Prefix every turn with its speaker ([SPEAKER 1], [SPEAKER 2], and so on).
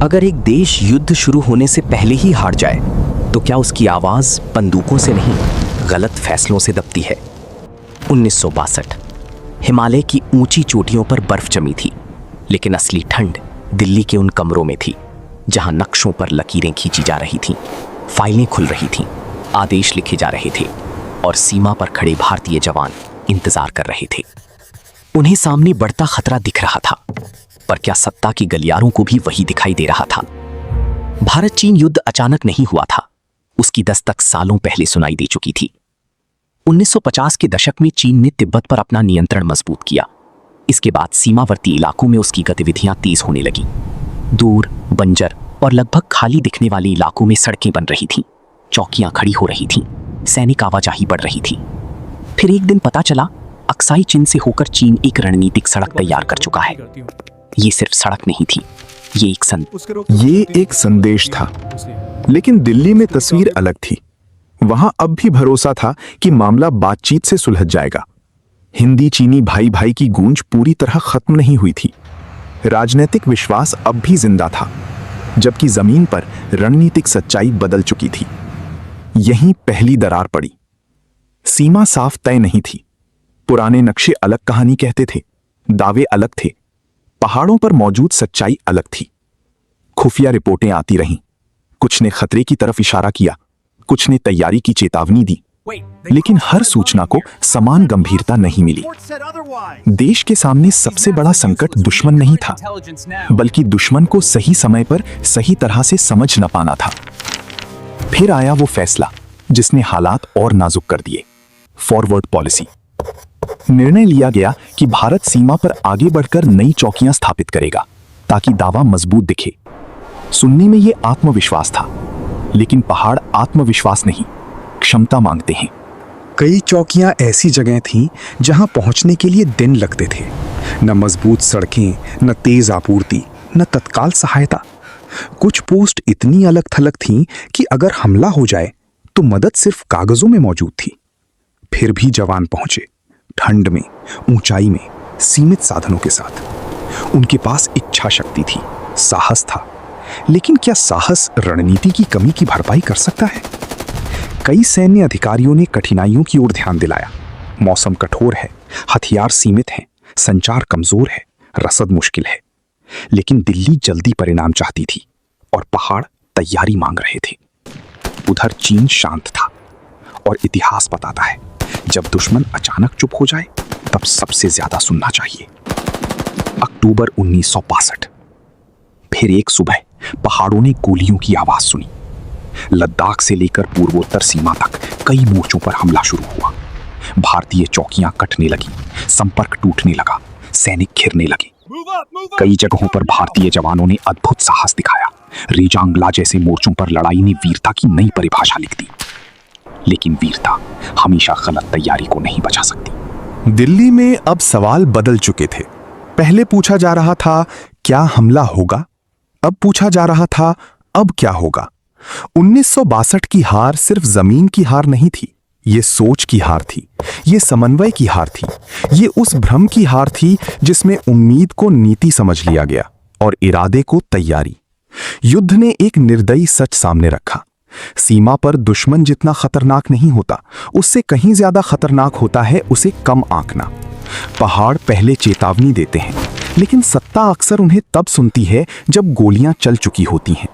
[SPEAKER 1] अगर एक देश युद्ध शुरू होने से पहले ही हार जाए तो क्या उसकी आवाज बंदूकों से नहीं, गलत फैसलों से दबती है? 1962। हिमालय की ऊंची चोटियों पर बर्फ जमी थी, लेकिन असली ठंड दिल्ली के उन कमरों में थी जहां नक्शों पर लकीरें खींची जा रही थीं, फाइलें खुल रही थीं, आदेश लिखे जा रहे थे और सीमा पर खड़े भारतीय जवान इंतजार कर रहे थे। उन्हें सामने बढ़ता खतरा दिख रहा था, पर क्या सत्ता की गलियारों को भी वही दिखाई दे रहा था? भारत चीन युद्ध अचानक नहीं हुआ था, उसकी दस्तक सालों पहले सुनाई दे चुकी थी। 1950 के दशक में चीन ने तिब्बत पर अपना नियंत्रण मजबूत किया। इसके बाद सीमावर्ती इलाकों में उसकी गतिविधियां तेज होने लगीं। दूर, बंजर और लगभग खाली दिखने वाले इलाकों में सड़कें बन रही थीं, चौकियां खड़ी हो रही थीं, सैनिक आवाजाही बढ़ रही थी। फिर एक दिन पता चला, अक्साई चिन से होकर चीन एक रणनीतिक सड़क तैयार कर चुका है। ये सिर्फ सड़क नहीं थी,
[SPEAKER 2] ये एक संदेश था। लेकिन दिल्ली में तस्वीर अलग थी। वहां अब भी भरोसा था कि मामला बातचीत से सुलझ जाएगा। हिंदी चीनी भाई भाई की गूंज पूरी तरह खत्म नहीं हुई थी। राजनीतिक विश्वास अब भी जिंदा था, जबकि जमीन पर रणनीतिक सच्चाई बदल चुकी थी। यहीं पहली दरार पड़ी। सीमा साफ तय नहीं थी। पुराने नक्शे अलग कहानी कहते थे, दावे अलग थे, पहाड़ों पर मौजूद सच्चाई अलग थी। खुफिया रिपोर्टें आती रहीं, कुछ ने खतरे की तरफ इशारा किया, कुछ ने तैयारी की चेतावनी दी, लेकिन हर सूचना को समान गंभीरता नहीं मिली। देश के सामने सबसे बड़ा संकट दुश्मन नहीं था, बल्कि दुश्मन को सही समय पर सही तरह से समझ न पाना था। फिर आया वो फैसला जिसने हालात और नाजुक कर दिए, फॉरवर्ड पॉलिसी। निर्णय लिया गया कि भारत सीमा पर आगे बढ़कर नई चौकियां स्थापित करेगा ताकि दावा मजबूत दिखे। सुनने में यह आत्मविश्वास था, लेकिन पहाड़ आत्मविश्वास नहीं, क्षमता मांगते हैं।
[SPEAKER 3] कई चौकियां ऐसी जगह थीं जहां पहुंचने के लिए दिन लगते थे। न मजबूत सड़कें, न तेज आपूर्ति, न तत्काल सहायता। कुछ पोस्ट इतनी अलग थलग थीं कि अगर हमला हो जाए तो मदद सिर्फ कागजों में मौजूद थी। फिर भी जवान पहुंचे, ठंड में, ऊंचाई में, सीमित साधनों के साथ। उनके पास इच्छा शक्ति थी, साहस था, लेकिन क्या साहस रणनीति की कमी की भरपाई कर सकता है? कई सैन्य अधिकारियों ने कठिनाइयों की ओर ध्यान दिलाया। मौसम कठोर है, हथियार सीमित हैं, संचार कमजोर है, रसद मुश्किल है। लेकिन दिल्ली जल्दी परिणाम चाहती थी और पहाड़ तैयारी मांग रहे थे। उधर चीन शांत था, और इतिहास बताता है, जब दुश्मन अचानक चुप हो जाए तब सबसे ज्यादा सुनना चाहिए। अक्टूबर 1962। फिर एक सुबह पहाड़ों ने गोलियों की आवाज सुनी। लद्दाख से लेकर पूर्वोत्तर सीमा तक कई मोर्चों पर हमला शुरू हुआ। भारतीय चौकियां कटने लगी, संपर्क टूटने लगा, सैनिक घिरने लगे। कई जगहों पर भारतीय जवानों ने अद्भुत साहस दिखाया। रीजांगला जैसे मोर्चों पर लड़ाई ने वीरता की नई परिभाषा लिख दी। लेकिन वीरता हमेशा गलत तैयारी को नहीं बचा सकती।
[SPEAKER 2] दिल्ली में अब सवाल बदल चुके थे। पहले पूछा जा रहा था, क्या हमला होगा? अब पूछा जा रहा था, अब क्या होगा? 1962 की हार सिर्फ जमीन की हार नहीं थी, ये सोच की हार थी, ये समन्वय की हार थी, ये उस भ्रम की हार थी जिसमें उम्मीद को नीति समझ लिया गया और इरादे को तैयारी। युद्ध ने एक निर्दयी सच सामने रखा। सीमा पर दुश्मन जितना खतरनाक नहीं होता, उससे कहीं ज्यादा खतरनाक होता है उसे कम आंकना। पहाड़ पहले चेतावनी देते हैं, लेकिन सत्ता अक्सर उन्हें तब सुनती है जब गोलियां चल चुकी होती हैं।